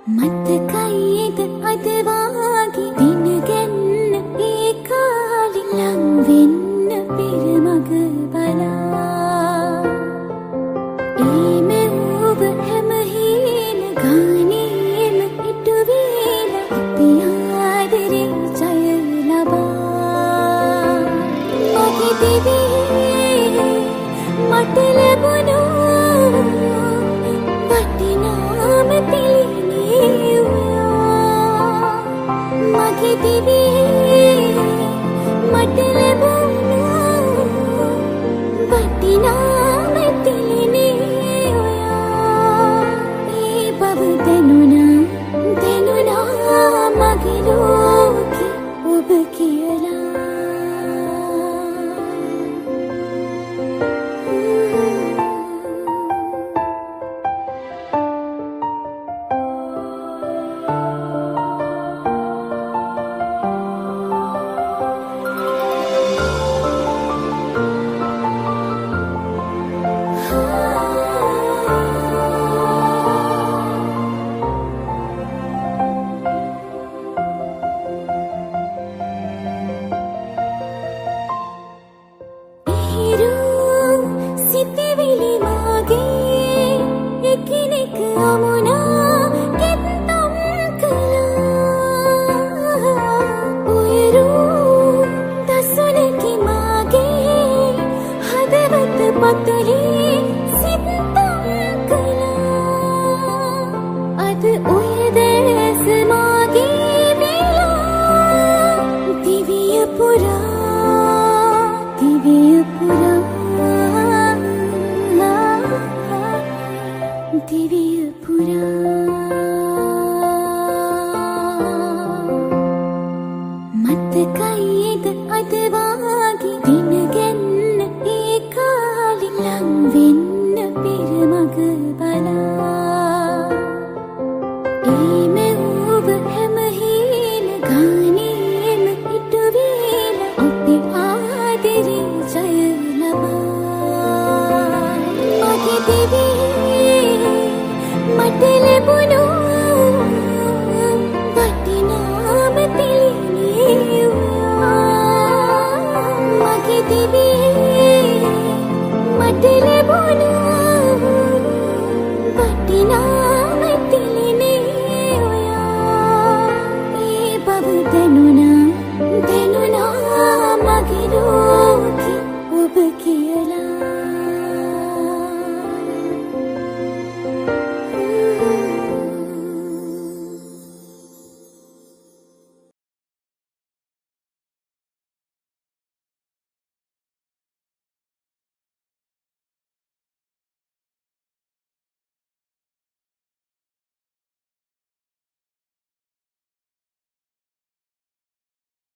මතකයිද අද වාගේ දින ගැන්න ඒ කාලේ ලං වෙන්න පෙර මග බලා ඒ මෙව්ව හැම හීන ගානේම ඉටු වේලා අපි ආදරේ ජය ලබා මගේ දිවියේ මට ලැබුණු වටිනාම තිලිනේ මගේ දිවියේ මට ලැබුණු වටිනාම තිලිනේ ඒ බව දැනුණා මගේ ලෝකෙ ඔබ කියලා සිතවිලි මාගේ එකිනෙක අමුණා කෙත්තම් කළා උයරු දසුනකි මාගේ හදවත පතුලේ සිත්තම් කළා අද ඔය දැස මාගේ වෙලා දිවිය පුරා දිවිය පුරා මතකයිද අද වාගේ දින ගැන්න ඒ කාලේ ලං වෙන්න පෙර මග බලා ඒ මෙව්ව හැම හීන ගානේම ඉටු වේලා අපි ආදරේ ජය ලබා මගේ දිවියේ මට ලැබුණු වටිනාම තිලිනේ මගේ දිවියේ මට ලැබුණු වටිනාම